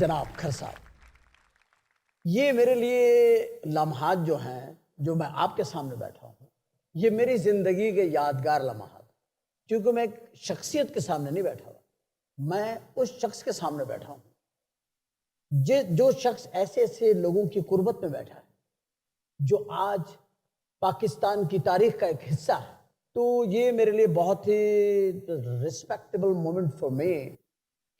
جناب کھر صاحب، یہ میرے لیے لمحات جو ہیں، جو میں آپ کے سامنے بیٹھا ہوں، یہ میری زندگی کے یادگار لمحات، کیونکہ میں ایک شخصیت کے سامنے نہیں بیٹھا ہوں، میں اس شخص کے سامنے بیٹھا ہوں جو شخص ایسے ایسے لوگوں کی قربت میں بیٹھا ہے جو آج پاکستان کی تاریخ کا ایک حصہ ہے. تو یہ میرے لیے بہت ہی ریسپیکٹیبل مومنٹ فار می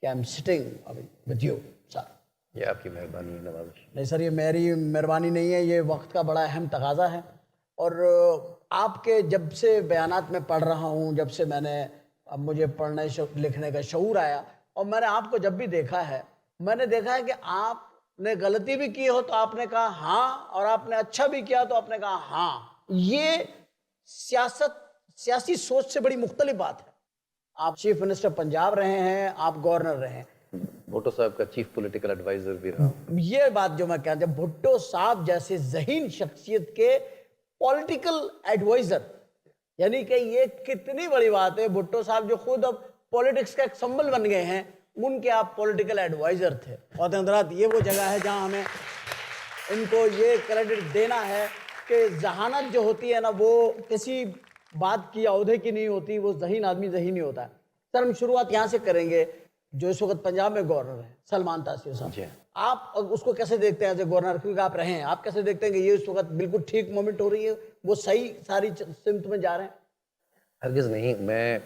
کہ I am sitting with you sir. یہ آپ کی مہربانی نوازش. نہیں سر، یہ میری مہربانی نہیں ہے، یہ وقت کا بڑا اہم تقاضا ہے. اور آپ کے جب سے بیانات میں پڑھ رہا ہوں، جب سے میں نے اب مجھے پڑھنے لکھنے کا شعور آیا، اور میں نے آپ کو جب بھی دیکھا ہے، میں نے دیکھا ہے کہ آپ نے غلطی بھی کی ہو تو آپ نے کہا ہاں، اور آپ نے اچھا بھی کیا تو آپ نے کہا ہاں. یہ سیاسی سوچ سے بڑی مختلف بات ہے. آپ چیف منسٹر پنجاب رہے ہیں، آپ گورنر رہے ہیں. بھٹو صاحب کا چیف پولیٹیکل ایڈوائزر بھی رہا ہوں. یہ بات جو میں کہتا ہوں، بھٹو صاحب جیسے ذہین شخصیت کے پولیٹیکل ایڈوائزر، یعنی کہ یہ کتنی بڑی بات ہے. بھٹو صاحب جو خود اب پولیٹکس کا ایک سمبل بن گئے ہیں، ان کے آپ پولیٹیکل ایڈوائزر تھے. اور حضرات، یہ وہ جگہ ہے جہاں ہمیں ان کو یہ کریڈٹ دینا ہے کہ ذہانت جو ہوتی ہے نا، وہ کسی بات کی عہدے کی نہیں ہوتی، وہ ذہین آدمی ذہین ہی ہوتا ہے. سر، ہم شروعات یہاں سے کریں گے. جو اس وقت پنجاب میں گورنر ہیں، سلمان تاثیر صاحب، جی. آپ اس کو کیسے دیکھتے ہیں ایز اے گورنر؟ کیونکہ آپ رہے ہیں، آپ کیسے دیکھتے ہیں کہ یہ اس وقت بالکل ٹھیک مومنٹ ہو رہی ہے، وہ صحیح ساری سمت میں جا رہے ہیں؟ ہرگز نہیں. میں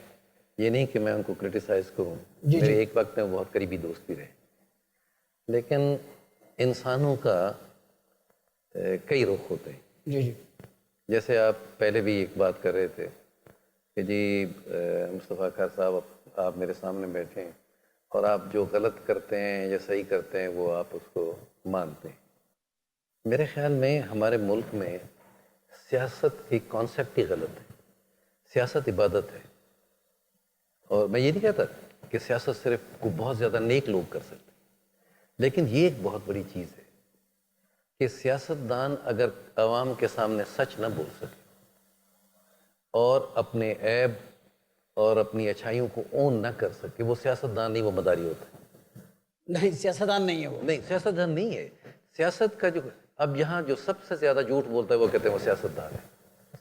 یہ نہیں کہ میں ان کو کرٹیسائز کروں. میرے ایک وقت میں بہت قریبی دوست بھی رہے. لیکن انسانوں کا کئی رخ ہوتے ہیں. جی جی. جیسے آپ پہلے بھی ایک بات کر رہے تھے کہ جی مصطفیٰ کھر صاحب، آپ میرے سامنے بیٹھے ہیں اور آپ جو غلط کرتے ہیں یا صحیح کرتے ہیں وہ آپ اس کو مانتے ہیں. میرے خیال میں ہمارے ملک میں سیاست کی کانسیپٹ ہی غلط ہے. سیاست عبادت ہے. اور میں یہ نہیں کہتا کہ سیاست صرف بہت زیادہ نیک لوگ کر سکتے، لیکن یہ ایک بہت بڑی چیز ہے کہ سیاستدان اگر عوام کے سامنے سچ نہ بول سکے اور اپنے عیب اور اپنی اچھائیوں کو اون نہ کر سکے، وہ سیاستدان نہیں، وہ مداری ہوتا ہے. نہیں، سیاستدان نہیں ہے وہ. نہیں، سیاستدان نہیں ہے. سیاست کا جو اب یہاں جو سب سے زیادہ جھوٹ بولتا ہے وہ کہتے ہیں وہ سیاستدان ہے.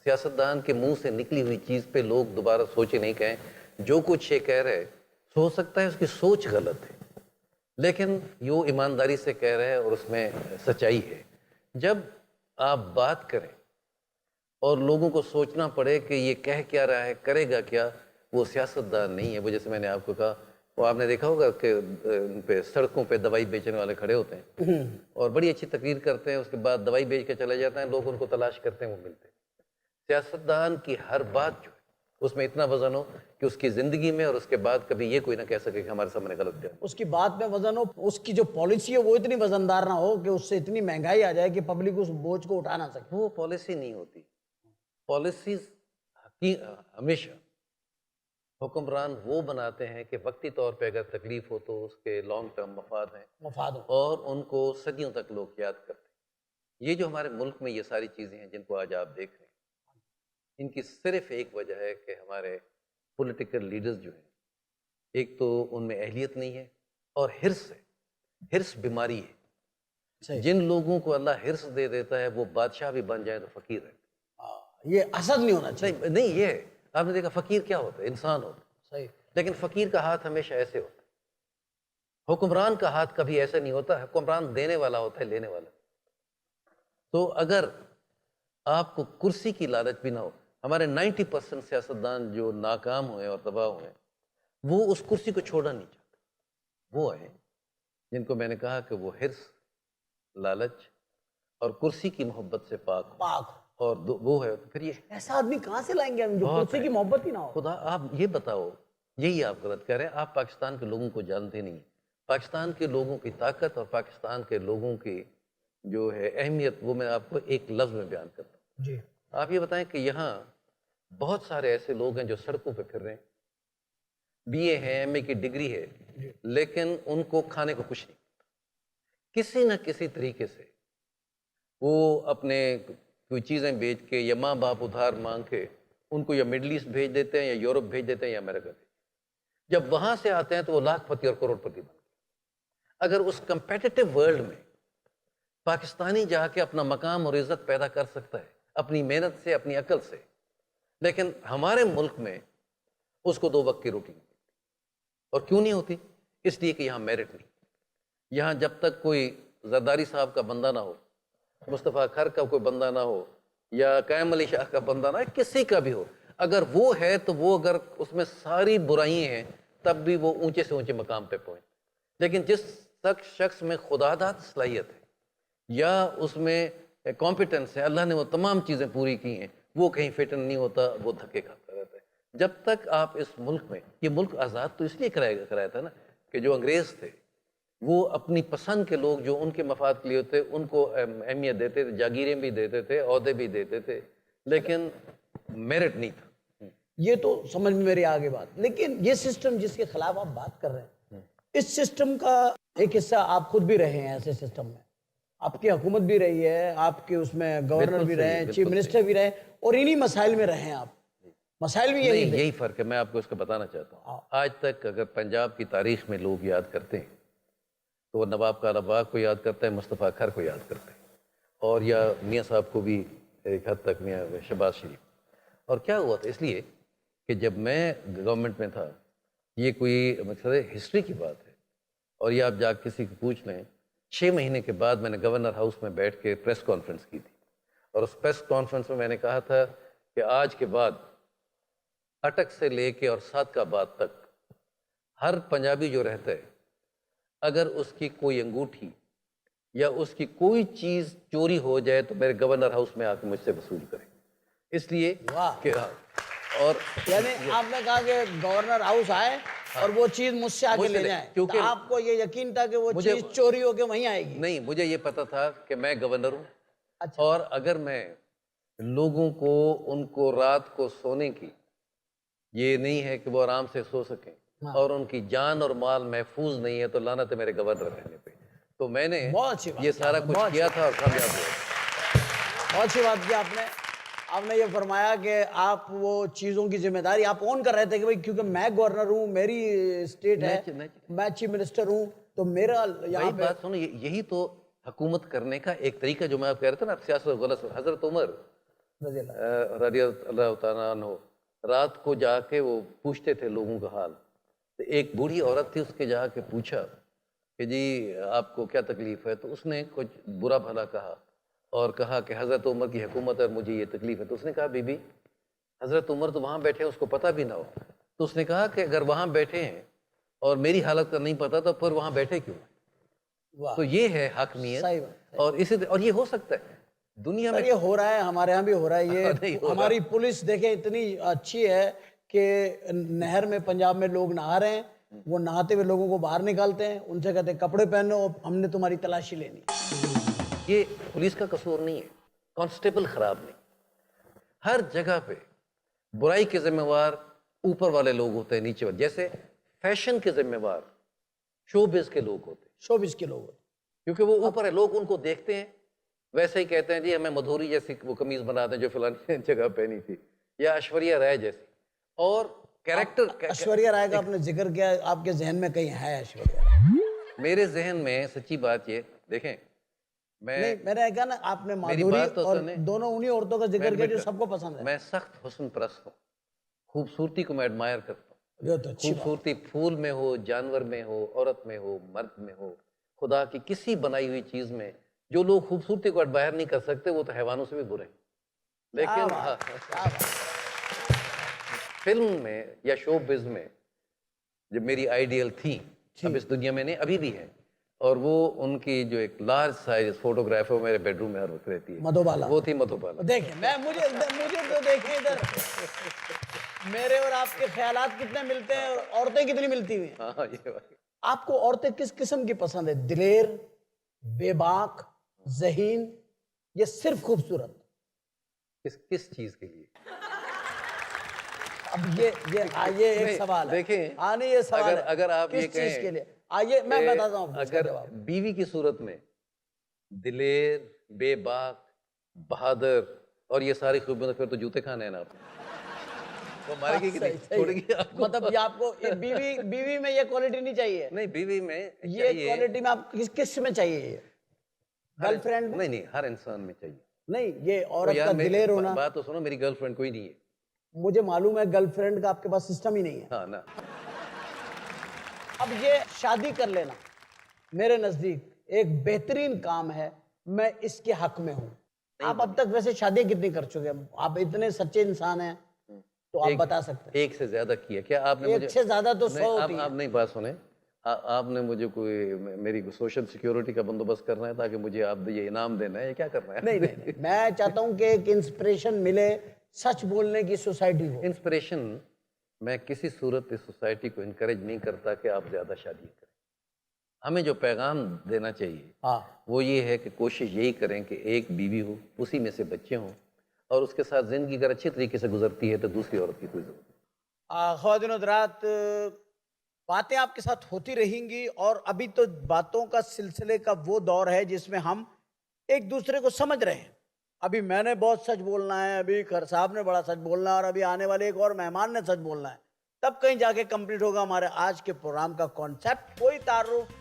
سیاستدان کے منہ سے نکلی ہوئی چیز پہ لوگ دوبارہ سوچے نہیں کہیں. جو کچھ یہ کہہ رہے ہو سکتا ہے اس کی سوچ غلط ہے، لیکن یہ ایمانداری سے کہہ رہے ہیں اور اس میں سچائی ہے. جب آپ بات کریں اور لوگوں کو سوچنا پڑے کہ یہ کہہ کیا رہا ہے، کرے گا کیا، وہ سیاستدان نہیں ہے. وہ جیسے میں نے آپ کو کہا، وہ آپ نے دیکھا ہوگا کہ ان پہ سڑکوں پہ دوائی بیچنے والے کھڑے ہوتے ہیں اور بڑی اچھی تقریر کرتے ہیں، اس کے بعد دوائی بیچ کے چلے جاتے ہیں، لوگ ان کو تلاش کرتے ہیں، وہ ملتے ہیں. سیاستدان کی ہر بات جو ہے اس میں اتنا وزن ہو کہ اس کی زندگی میں اور اس کے بعد کبھی یہ کوئی نہ کہہ سکے کہ ہمارے سامنے غلط کیا. اس کی بات میں وزن ہو، اس کی جو پالیسی ہے وہ اتنی وزندار نہ ہو کہ اس سے اتنی مہنگائی آ جائے کہ پبلک اس بوجھ کو اٹھا نہ سکے. وہ پالیسی نہیں ہوتی. پالیسیز ہمیشہ حکمران وہ بناتے ہیں کہ وقتی طور پہ اگر تکلیف ہو تو اس کے لانگ ٹرم مفاد ہیں، اور ان کو صدیوں تک لوگ یاد کرتے ہیں. یہ جو ہمارے ملک میں یہ ساری چیزیں ہیں جن کو آج آپ دیکھ رہے ہیں، ان کی صرف ایک وجہ ہے کہ ہمارے پولیٹیکل لیڈرز جو ہیں، ایک تو ان میں اہلیت نہیں ہے اور حرص ہے. حرص بیماری ہے. جن لوگوں کو اللہ حرص دے دیتا ہے وہ بادشاہ بھی بن جائے تو فقیر ہے. یہ حسد نہیں ہونا چاہیے. نہیں، یہ آپ نے دیکھا فقیر کیا ہوتا ہے؟ انسان ہوتا ہے. صحیح. لیکن فقیر کا ہاتھ ہمیشہ ایسے ہوتا ہے. حکمران کا ہاتھ کبھی ایسا نہیں ہوتا. حکمران دینے والا ہوتا ہے، لینے والا. تو اگر آپ کو کرسی کی لالچ بھی نہ ہو، ہمارے 90% سیاستدان جو ناکام ہوئے اور تباہ ہوئے وہ اس کرسی کو چھوڑنا نہیں چاہتے. وہ ہیں جن کو میں نے کہا کہ وہ حرص، لالچ اور کرسی کی محبت سے پاک اور وہ ہے. پھر یہ ایسا آدمی کہاں سے لائیں گے ہم جو کرسی کی محبت ہی نہ ہو؟ خدا، آپ یہ بتاؤ، یہی آپ غلط کہہ رہے ہیں. آپ پاکستان کے لوگوں کو جانتے نہیں. پاکستان کے لوگوں کی طاقت اور پاکستان کے لوگوں کی جو ہے اہمیت، وہ میں آپ کو ایک لفظ میں بیان کرتا ہوں. جی. آپ یہ بتائیں کہ یہاں بہت سارے ایسے لوگ ہیں جو سڑکوں پہ پھر رہے ہیں، بی اے ہے، ایم اے کی ڈگری ہے، لیکن ان کو کھانے کو کچھ نہیں. کسی نہ کسی طریقے سے وہ اپنے کوئی چیزیں بیچ کے یا ماں باپ ادھار مانگ کے ان کو یا مڈل ایسٹ بھیج دیتے ہیں یا یورپ بھیج دیتے ہیں یا امریکہ بھیج. جب وہاں سے آتے ہیں تو وہ لاکھ پتی اور کروڑ پتی بن گئے. اگر اس کمپیٹیٹو ورلڈ میں پاکستانی جا کے اپنا مقام اور عزت پیدا کر سکتا ہے اپنی محنت سے، اپنی عقل سے، لیکن ہمارے ملک میں اس کو 2 وقت کی روٹی نہیں، اور کیوں نہیں ہوتی؟ اس لیے کہ یہاں میرٹ نہیں. یہاں جب تک کوئی زرداری صاحب کا بندہ نہ ہو، مصطفیٰ کھر کا کوئی بندہ نہ ہو، یا قائم علی شاہ کا بندہ نہ ہو، کسی کا بھی ہو، اگر وہ ہے تو وہ اگر اس میں ساری برائیاں ہیں تب بھی وہ اونچے سے اونچے مقام پہ پہنچ. لیکن جس شخص میں خدا داد صلاحیت ہے یا اس میں کمپیٹنس ہے، اللہ نے وہ تمام چیزیں پوری کی ہیں، وہ کہیں فٹن نہیں ہوتا، وہ دھکے کھاتا رہتا ہے. جب تک آپ اس ملک میں، یہ ملک آزاد تو اس لیے کرایا تھا نا کہ جو انگریز تھے وہ اپنی پسند کے لوگ جو ان کے مفاد کے لیے ہوتے ان کو اہمیت دیتے تھے، جاگیریں بھی دیتے تھے، عہدے بھی دیتے تھے، لیکن میرٹ نہیں تھا. یہ تو سمجھ میں میری آگے بات. لیکن یہ سسٹم جس کے خلاف آپ بات کر رہے ہیں، اس سسٹم کا ایک حصہ آپ خود بھی رہے ہیں. ایسے سسٹم میں آپ کی حکومت بھی رہی ہے، آپ کے اس میں گورنر بھی رہے ہیں، چیف منسٹر بھی رہے، اور انہی مسائل میں رہے ہیں. آپ مسائل بھی یہی فرق ہے. میں آپ کو اس کا بتانا چاہتا ہوں. آج تک اگر پنجاب کی تاریخ میں لوگ یاد کرتے ہیں تو وہ نواب کالا باغ کو یاد کرتا ہے، مصطفیٰ کھر کو یاد کرتے ہیں، اور یا میاں صاحب کو بھی ایک حد تک، میاں شہباز شریف. اور کیا ہوا تھا؟ اس لیے کہ جب میں گورنمنٹ میں تھا، یہ کوئی مقصد ہسٹری کی بات ہے، اور یہ آپ جا کسی کو پوچھ لیں، 6 مہینے کے بعد میں نے گورنر ہاؤس میں بیٹھ کے پریس کانفرنس کی تھی، اور اس پریس کانفرنس میں نے کہا تھا کہ آج کے بعد اٹک سے لے کے اور سعد آباد تک ہر پنجابی جو رہتا ہے، اگر اس کی کوئی انگوٹھی یا اس کی کوئی چیز چوری ہو جائے تو میرے گورنر ہاؤس میں آ کے مجھ سے وصول کریں. اس لیے کہ اور یعنی آپ نے کہا کہ گورنر ہاؤس آئے اور وہ چیز مجھ سے آگے لے جائیں، کیونکہ آپ کو یہ یقین تھا کہ وہ چیز چوری ہو کے وہیں آئے گی؟ نہیں، مجھے یہ پتا تھا کہ میں گورنر ہوں، اور اگر میں لوگوں کو، ان کو رات کو سونے کی، یہ نہیں ہے کہ وہ آرام سے سو سکیں، اور ان کی جان اور مال محفوظ نہیں ہے، تو لعنت ہے میرے گورنر رہنے پہ. تو میں نے یہ سارا کچھ کیا تھا اور کامیاب ہوا. بہت اچھی بات کی آپ نے یہ فرمایا کہ آپ وہ چیزوں کی ذمہ داری آپ اون کر رہے تھے کہ بھئی کیونکہ میں گورنر ہوں، میری اسٹیٹ ہے، میں چیف منسٹر ہوں، تو میرا یہاں پہ بات سنو، یہی تو حکومت کرنے کا ایک طریقہ جو میں آپ کہہ رہا تھا نا، سیاست غلط. حضرت عمر رضی اللہ تعالیٰ عنہ رات کو جا کے وہ پوچھتے تھے لوگوں کا حال. تو ایک بوڑھی عورت تھی، اس کے جا کے پوچھا کہ جی آپ کو کیا تکلیف ہے؟ تو اس نے کچھ برا بھلا کہا اور کہا کہ حضرت عمر کی حکومت ہے، مجھے یہ تکلیف ہے. تو اس نے کہا بی بی، حضرت عمر تو وہاں بیٹھے ہیں، اس کو پتہ بھی نہ ہو. تو اس نے کہا کہ اگر وہاں بیٹھے ہیں اور میری حالت کا نہیں پتا تو پھر وہاں بیٹھے کیوں؟ تو یہ ہے حاکمیت. اور یہ ہو سکتا ہے دنیا میں، یہ ہو رہا ہے، ہمارے ہاں بھی ہو رہا ہے. یہ ہماری پولیس دیکھیں اتنی اچھی ہے کہ نہر میں پنجاب میں لوگ نہا رہے ہیں، وہ نہاتے ہوئے لوگوں کو باہر نکالتے ہیں، ان سے کہتے ہیں کپڑے پہنو، ہم نے تمہاری تلاشی لینی. یہ پولیس کا قصور نہیں ہے، کانسٹیبل خراب نہیں. ہر جگہ پہ برائی کے ذمہ وار اوپر والے لوگ ہوتے ہیں، نیچے والے. جیسے فیشن کے ذمہ وار شوبز کے لوگ ہوتے ہیں، شوبز کے لوگ ہوتے ہیں، کیونکہ وہ اوپر ہے، لوگ ان کو دیکھتے ہیں. ویسے ہی کہتے ہیں جی ہمیں مدھوری جیسی وہ قمیض بنا دیں جو فلانی جگہ پہنی تھی، یا ایشوریہ رائے جیسی. اور کیریکٹر، ایشوریہ رائے کا آپ نے ذکر کیا، آپ کے ذہن میں کہیں ہے ایشوریہ رائے؟ میرے ذہن میں سچی بات یہ دیکھیں، میں نے کہا نا آپ نے مادھوری اور دونوں انہی عورتوں کا ذکر کیا جو سب کو پسند ہے. میں سخت حسن پرست ہوں، خوبصورتی کو میں ایڈمائر کرتا ہوں. یہ تو اچھی خوبصورتی پھول میں ہو، جانور میں ہو، عورت میں ہو، مرد میں ہو، خدا کی کسی بنائی ہوئی چیز میں. جو لوگ خوبصورتی کو ایڈمائر نہیں کر سکتے وہ تو حیوانوں سے بھی برے ہیں. لیکن فلم میں یا شو بز میں جب میری آئیڈیل تھی، اب اس دنیا میں نہیں، ابھی بھی ہے، اور وہ ان کی جو ایک لارج سائز فوٹوگراف ہے وہ میرے بیڈ روم میں ہر وقت رہتی ہے، مدھوبالا، وہ تھی مدھوبالا. دیکھیں مجھے تو دیکھیں ادھر میرے اور آپ کے خیالات کتنے ملتے ہیں اور عورتیں کتنی ملتی ہوئی ہیں. ہاں یہ بات. آپ کو عورتیں کس قسم کی پسند ہے؟ دلیر، بے باک، ذہین، یہ صرف خوبصورت؟ کس چیز کے لیے؟ اب یہ ایک سوال ہے. دیکھیں، نہیں یہ سوال ہے اگر آپ یہ کس چیز کے کہیں، لیے. آئیے میں بتاتا ہوں. اگر بیوی کی صورت میں دلیر، بے باک، بہادر اور یہ ساری خوبیاں، پھر تو جوتے کھانے ہیں نا آپ نے. وہ مارے گی کہ نہیں صحیح، چھوڑے گی آپ کو مطلب یہ آپ کو بیوی میں یہ کوالٹی نہیں چاہیے، نہیں بیوی میں یہ کوالٹی میں آپ کس میں چاہیے یہ گرل فرینڈ میں؟ نہیں ہر انسان میں چاہیے نہیں، یہ تو عورت یار کا دلیر ہونا، بات تو سنو میری گرل فرینڈ کوئی نہیں ہے مجھے معلوم ہے گرل فرینڈ کا آپ کے پاس سسٹم ہی نہیں ہے. ہاں نا اب یہ شادی کر لینا میرے نزدیک ایک بہترین کام ہے، میں اس کے حق میں ہوں. آپ اب تک ویسے شادیاں کتنی کر چکے ہیں؟ آپ اتنے سچے انسان ہیں تو آپ بتا سکتے ہیں. ایک سے زیادہ کیا کیا آپ نے مجھے ایک سے زیادہ تو 100 ہوتی آپ ہیں. نہیں بات سنیں آپ نے مجھے کوئی میری سوشل سیکیورٹی کا بندوبست کرنا ہے تاکہ مجھے آپ یہ انعام دینا ہے یا کیا کرنا ہے نہیں، میں چاہتا ہوں کہ ایک انسپریشن ملے، سچ بولنے کی سوسائٹی ہو. انسپریشن میں کسی صورت اس سوسائٹی کو انکریج نہیں کرتا کہ آپ زیادہ شادی کریں. ہمیں جو پیغام دینا چاہیے ہاں، وہ یہ ہے کہ کوشش یہی کریں کہ ایک بیوی ہو، اسی میں سے بچے ہوں، اور اس کے ساتھ زندگی اگر اچھی طریقے سے گزرتی ہے تو دوسری عورت کی کوئی ضرورت نہیں. خواتین و حضرات، باتیں آپ کے ساتھ ہوتی رہیں گی، اور ابھی تو باتوں کا سلسلے کا وہ دور ہے جس میں ہم ایک دوسرے کو سمجھ رہے ہیں. ابھی میں نے بہت سچ بولنا ہے، ابھی خر صاحب نے بڑا سچ بولنا ہے، اور ابھی آنے والے ایک اور مہمان نے سچ بولنا ہے. تب کہیں جا کے کمپلیٹ ہوگا ہمارے آج کے پروگرام کا کانسیپٹ. کوئی تعارف،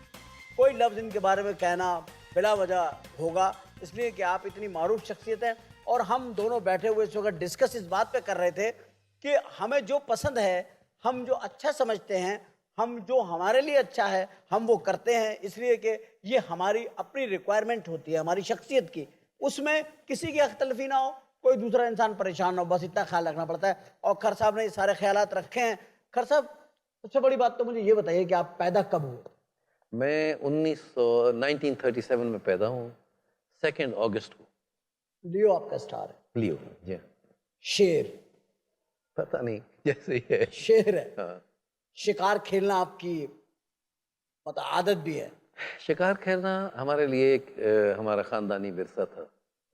کوئی لفظ ان کے بارے میں کہنا بلا وجہ ہوگا، اس لیے کہ آپ اتنی معروف شخصیت ہیں. اور ہم دونوں بیٹھے ہوئے اس وقت ڈسکس اس بات پہ کر رہے تھے کہ ہمیں جو پسند ہے، ہم جو اچھا سمجھتے ہیں، ہم جو ہمارے لیے اچھا ہے ہم وہ کرتے ہیں، اس لیے کہ یہ ہماری اپنی ریکوائرمنٹ ہوتی ہے ہماری شخصیت کی. اس میں کسی کی اختلافی نہ ہو، کوئی دوسرا انسان پریشان نہ ہو، بس اتنا خیال رکھنا پڑتا ہے. اور کھر صاحب نے یہ سارے خیالات رکھے ہیں. کھر صاحب، سب سے بڑی بات تو مجھے یہ بتائیے کہ آپ پیدا کب ہوئے؟ میں 1937 میں پیدا ہوں، 2 اگست کو. لیو آپ کا سٹار ہے، لیو جی شیر، پتہ نہیں جیسے ہی ہے. شیر ہے. ہاں شکار کھیلنا آپ کی مطلب عادت بھی ہے؟ شکار کھیلنا ہمارے لیے ایک ہمارا خاندانی ورثہ تھا.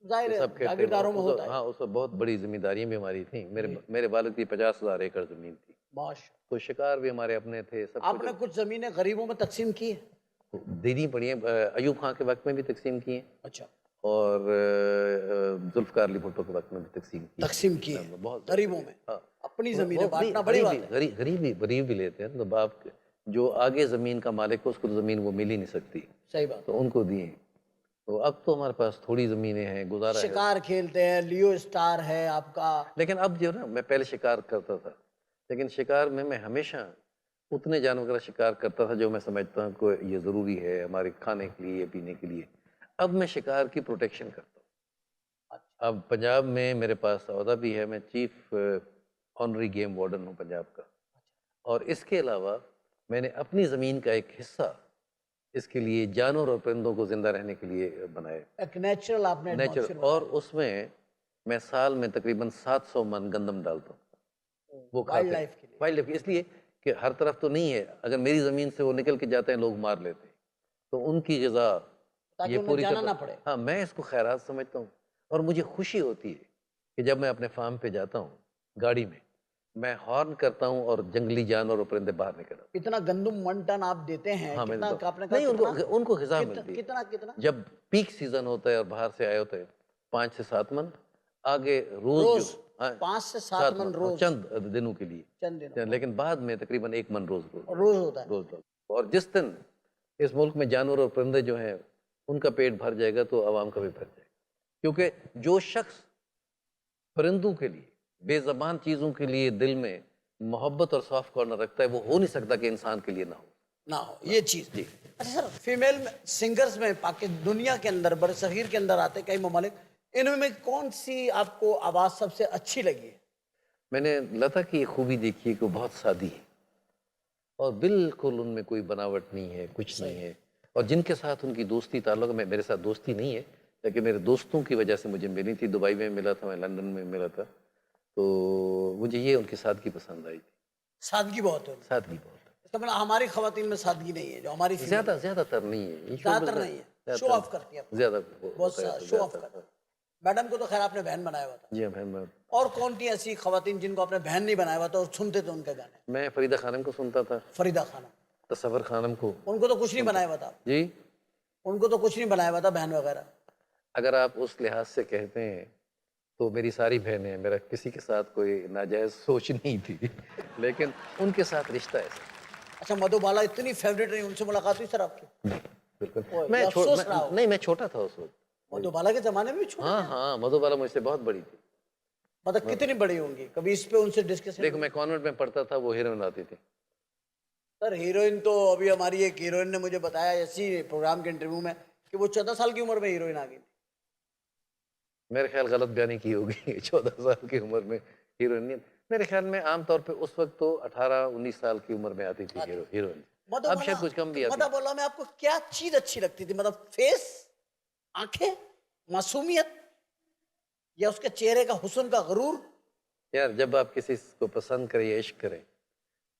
ظاہر ہے سب کھیلتے جاگیرداروں میں ہوتا ہے. ہاں اس وقت بہت بڑی ذمہ داریاں بھی ہماری تھیں. میرے والد کی 50,000 ایکڑ زمین تھی، ماشاء تو شکار بھی ہمارے اپنے تھے. سب آپ نے کچھ زمینیں غریبوں میں تقسیم کی ہے؟ دینی پڑی ہیں. ایوب خان کے وقت میں بھی تقسیم کی ہیں، اچھا، اور ذوالفقار علی بھٹو کے وقت میں بھی تقسیم کی ہیں. بہت غریبوں میں ہاں اپنی زمینیں بانٹنا بڑی بات ہے. غریب بھی لیتے ہیں. تو آپ جو آگے زمین کا مالک ہے اس کو تو زمین وہ مل ہی نہیں سکتی، صحیح بات. تو ان کو دیے. تو اب تو ہمارے پاس تھوڑی زمینیں ہیں، گزارا ہے. شکار کھیلتے ہیں، لیو سٹار ہے آپ کا. لیکن اب جو نا، میں پہلے شکار کرتا تھا، لیکن شکار میں ہمیشہ اتنے جانوروں کا شکار کرتا تھا جو میں سمجھتا ہوں کہ یہ ضروری ہے ہمارے کھانے کے لیے، پینے کے لیے. اب میں شکار کی پروٹیکشن کرتا ہوں. اب پنجاب میں میرے پاس عہدہ بھی ہے، میں چیف آنری گیم وارڈن ہوں پنجاب کا. اور اس کے علاوہ میں نے اپنی زمین کا ایک حصہ اس کے لیے جانور اور پرندوں کو زندہ رہنے کے لیے بنایا. ایک نیچرل آپ نے نیچر، اور اس میں سال میں تقریباً 700 من گندم ڈالتا ہوں. وہ وائلڈ لائف کے لیے. وائلڈ لائف اس لیے کہ ہر طرف تو نہیں ہے، اگر میری زمین سے وہ نکل کے جاتے ہیں لوگ مار لیتے ہیں، تو ان کی غذا تاکہ یہ انہیں پوری جانا نہ پڑے. ہاں میں اس کو خیرات سمجھتا ہوں. اور مجھے خوشی ہوتی ہے کہ جب میں اپنے فارم پہ جاتا ہوں گاڑی میں ہارن کرتا ہوں اور جنگلی جانور اور پرندے باہر نکل آتے ہیں. اتنا گندم 1 ٹن آپ دیتے ہیں؟ ہاں کتنا آپ نے کہا؟ نہیں، ان کو غذا ملتی ہے. کتنا جب پیک سیزن ہوتا ہے اور باہر سے آئے ہوتے ہیں 5 سے 7 من آگے روز 5 سے 7 من روز چند دنوں کے لیے، چند دنوں، لیکن بعد میں تقریباً 1 من روز ہوتا ہے. اور جس دن اس ملک میں جانور اور پرندے جو ہیں ان کا پیٹ بھر جائے گا تو عوام کا بھی بھر جائے گا. کیونکہ جو شخص پرندوں کے لیے، بے زبان چیزوں کے لیے دل میں محبت اور سافٹ کارنر رکھتا ہے، وہ ہو نہیں سکتا کہ انسان کے لیے نہ ہو یہ چیز. جی اچھا سر، فیمیل سنگرز میں دنیا کے اندر، بر صغیر کے اندر آتے کئی ممالک، ان میں کون سی آپ کو آواز سب سے اچھی لگی ہے؟ میں نے لتا کی خوبی دیکھی ہے کہ وہ بہت سادی ہے اور بالکل ان میں کوئی بناوٹ نہیں ہے، کچھ نہیں ہے. اور جن کے ساتھ ان کی دوستی تعلق ہے، میرے ساتھ دوستی نہیں ہے لیکن میرے دوستوں کی وجہ سے مجھے ملی تھی. دبئی میں ملا تھا، میں لندن میں ملا تھا، تو مجھے یہ ان کی سادگی پسند آئی تھی. سادگی بہت ہے. سادگی بہت ہے. ہماری خواتین میں سادگی نہیں ہے جو ہماری زیادہ تر نہیں ہے. زیادہ تر نہیں ہے، شو آف کرتی ہے زیادہ، بہت شو آف کرتی ہے. میڈم کو تو خیر آپ نے بہن بنایا ہوا تھا. جی بہن. اور کون تھی ایسی خواتین جن کو آپ نے بہن نہیں بنایا ہوا تھا اور سنتے تھے ان کے گانے؟ میں فریدہ خانم کو سنتا تھا. فریدہ خانم، تصور خانم کو. ان کو تو کچھ نہیں بنایا ہوا تھا. جی ان کو تو کچھ نہیں بنایا ہوا تھا بہن وغیرہ. اگر آپ اس لحاظ سے کہتے ہیں تو میری ساری بہنیں ہیں, میرا کسی کے ساتھ کوئی ناجائز سوچ نہیں تھی, لیکن ان کے ساتھ رشتہ ایسا. اچھا مدھو بالا اتنی فیوریٹ رہی, ان سے ملاقات ہوئی سر آپ کی؟ بالکل. اوہ، میں یہ افسوس رہا ہو. نہیں, میں چھوٹا تھا اس وقت. مدھو بالا کے زمانے میں بھی چھوٹے؟ ہاں ہاں, مدھو بالا مجھ سے بہت بڑی تھی. مطلب کتنی بڑی ہوں گی؟ کبھی اس پہ ان سے ڈسکشن؟ دیکھو میں کانوینٹ میں پڑھتا تھا, وہ ہیروئن آتی تھی. سر ہیروئن تو ابھی ہماری ایک ہیروئن نے مجھے بتایا اسی پروگرام کے انٹرویو میں کہ وہ 14 سال کی عمر میں ہیروئن آ گئی تھی. میرے خیال غلط بیانی کی ہوگی. 14 سال کی عمر میں ہیروئن نہیں, میرے خیال میں عام طور پہ اس وقت تو 18-19 سال کی عمر میں آتی تھی ہیروئن. اب شاید کچھ کم بھی آتی. مدھو بالا میں آپ کو کیا چیز اچھی لگتی تھی؟ مطلب فیس, آنکھیں, معصومیت, یا اس کے چہرے کا حسن کا غرور؟ یار جب آپ کسی کو پسند کریں یا عشق کریں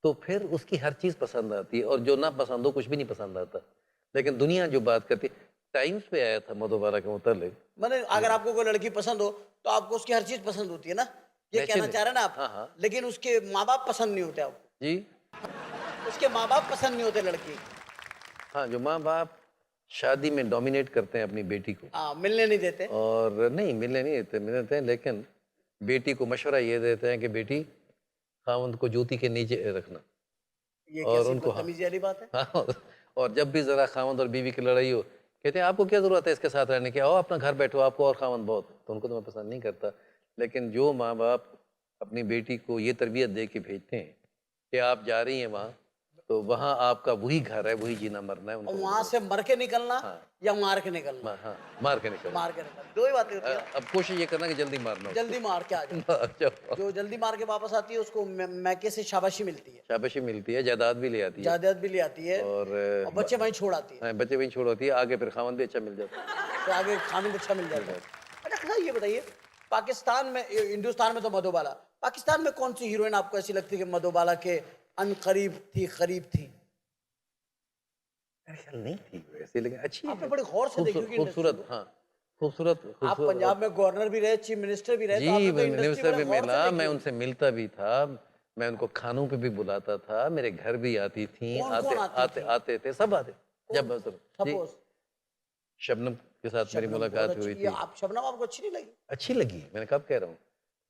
تو پھر اس کی ہر چیز پسند آتی ہے, اور جو نہ پسند ہو کچھ بھی نہیں پسند آتا. لیکن دنیا جو بات کرتی, ٹائمز پہ آیا تھا مدھو بالا کے متعلق. میں نے اگر آپ کو کوئی لڑکی پسند ہو تو آپ کو اس کی ہر چیز پسند ہوتی ہے نا, یہ کہنا چاہ رہے ہیں نا آپ. ہاں ہاں لیکن اس کے ماں باپ پسند نہیں ہوتے آپ کو, جی. اس کے ماں باپ پسند نہیں ہوتے لڑکی. ہاں, جو ماں باپ شادی میں ڈومینیٹ کرتے ہیں اپنی بیٹی کو, ہاں, ملنے نہیں دیتے. اور نہیں ملنے نہیں دیتے, ملتے ہیں, لیکن بیٹی کو مشورہ یہ دیتے ہیں کہ بیٹی خاوند کو جوتی کے نیچے رکھنا. یہ اور کیسی ان کو بدتمیزی والی بات ہے؟ ہاں, اور جب بھی ذرا خاوند اور بیوی کی لڑائی ہو, کہتے ہیں آپ کو کیا ضرورت ہے اس کے ساتھ رہنے کی, آؤ اپنا گھر بیٹھو, آپ کو اور خاوند بہت. تو ان کو تو میں پسند نہیں کرتا. لیکن جو ماں باپ اپنی بیٹی کو یہ تربیت دے کے بھیجتے ہیں کہ آپ جا رہی ہیں وہاں, تو وہاں آپ کا وہی گھر ہے, وہی جینا مرنا ہے. ان اور کو وہاں سے مر کے نکلنا یا مار کے نکلنا؟ ہاں, مار کے نکلنا. مار کے نکلنا, دو ہی باتیں ہوتی ہیں. اب کوشش یہ کرنا کہ جلدی مارنا ہو. جلدی مار کے آ جائے. جو جلدی مار کے واپس آتی ہے اس کو میکے سے شاباشی ملتی ہے, شاباشی ملتی ہے, جائیداد بھی لے آتی ہے, جائیداد بھی لے آتی ہے, اور بچے وہیں چھوڑ آتی ہے. بچے وہیں چھوڑ ہوتی ہے, آگے پھر خاوند بھی اچھا مل جاتا ہے. تو آگے خامد اچھا مل جاتا ہے. اچھا یہ بتائیے, پاکستان میں, ہندوستان میں تو مدھو بالا, پاکستان میں کون سی ہیروئن آپ کو ایسی لگتی ہے کہ مدھو بالا کے ان قریب تھی, قریب تھی؟ میرے خیال نہیں تھی ویسے, لیکن اچھی آپ نے بڑے غور سے دیکھی ہوگی خوبصورت. ہاں خوبصورت. آپ پنجاب میں گورنر بھی رہے, چیف منسٹر بھی رہے, تو آپ جی, نے تو انڈسٹری منسٹر بڑے بھی غور سے ملا, دیکھی میں ہوگی. ان سے ملتا بھی تھا, میں ان کو کھانوں پہ بھی بلاتا تھا, میرے گھر بھی آتی تھیں, کون آتے تھے, سب آتے. جب سپوز شبنم کے ساتھ میری ملاقات ہوئی تھی. آپ شبنم آپ کو اچھی نہیں لگی؟ اچھی لگی, میں نے کب کہہ رہا ہوں.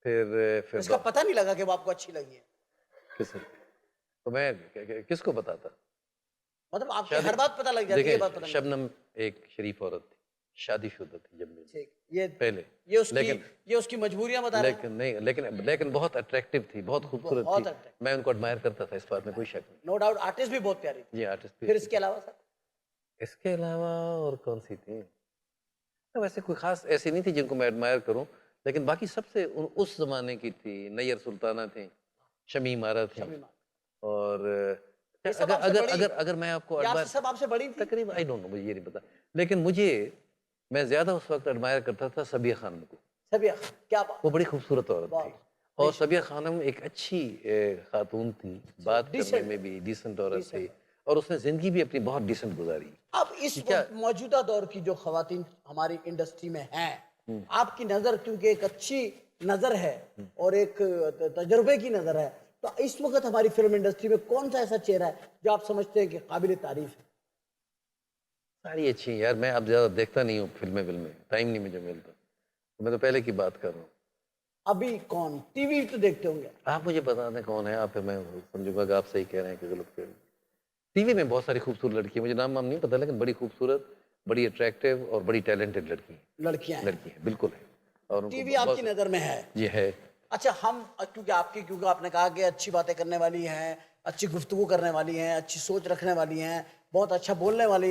پھر اس کا پتہ نہیں لگا کہ وہ آپ کو اچھی لگی ہے. کس تو میں کس کو بتاتا؟ مطلب آپ کی ہر بات پتہ لگ جاتی ہے. دیکھیں شبنم ایک شریف عورت تھی, شادی شدہ تھی جب میں پہلے, یہ اس کی مجبوریاں بتا رہے ہیں. لیکن نہیں, لیکن بہت اٹریکٹیو تھی, بہت خوبصورت تھی, میں ان کو ایڈمائر کرتا تھا, اس بات میں کوئی شک نہیں. نو ڈاؤٹ آرٹسٹ بھی بہت پیاری تھی. جی آرٹسٹ بھی. پھر اس کے علاوہ سر, اس کے علاوہ اور کون سی تھی؟ ویسے کوئی خاص ایسی نہیں تھی جن کو میں ایڈمائر کروں, لیکن باقی سب سے اس زمانے کی تھی. نیر سلطانہ تھیں, شمیم آرا تھیں, اور اگر میں آپ کو سب آپ سے بڑی تھی تقریباً, آئی ڈونٹ نو, مجھے یہ نہیں پتا, لیکن میں زیادہ اس وقت ایڈمائر کرتا تھا صبیہ خانم کو. صبیہ, کیا بات, وہ بڑی خوبصورت عورت تھی, اور صبیہ خانم ایک اچھی خاتون تھی, بات کرنے میں بھی ڈیسنٹ عورت تھی, اور اس نے زندگی بھی اپنی بہت ڈیسنٹ گزاری. اب اس موجودہ دور کی جو خواتین ہماری انڈسٹری میں ہیں, آپ کی نظر, کیونکہ ایک اچھی نظر ہے اور ایک تجربے کی نظر ہے, تو اس وقت ہماری فلم انڈسٹری میں کون سا ایسا چہرہ ہے جو آپ سمجھتے ہیں کہ قابل تعریف ہے؟ ساری اچھی ہیں یار, میں اب زیادہ دیکھتا نہیں ہوں فلمیں, ٹائم نہیں مجھے ملتا, میں تو پہلے کی بات کر رہا ہوں. ابھی کون ٹی وی تو دیکھتے ہوں گے آپ, مجھے بتا دیں کون ہے آپ, میں سمجھوں گا کہ آپ صحیح کہہ رہے ہیں کہ غلط کہہ رہے ہیں. ٹی وی میں بہت ساری خوبصورت لڑکی ہیں, مجھے نام نہیں پتا, لیکن بڑی خوبصورت, بڑی اٹریکٹیو اور بڑی ٹیلنٹڈ لڑکیاں ہیں, بالکل ہے. اور ٹی وی آپ کی نظر میں ہے؟ جی ہے. اچھا, ہم کیونکہ آپ نے کہا کہ اچھی باتیں کرنے والی ہیں, اچھی گفتگو کرنے والی ہیں, اچھی سوچ رکھنے والی ہیں, بہت اچھا بولنے والی ہیں,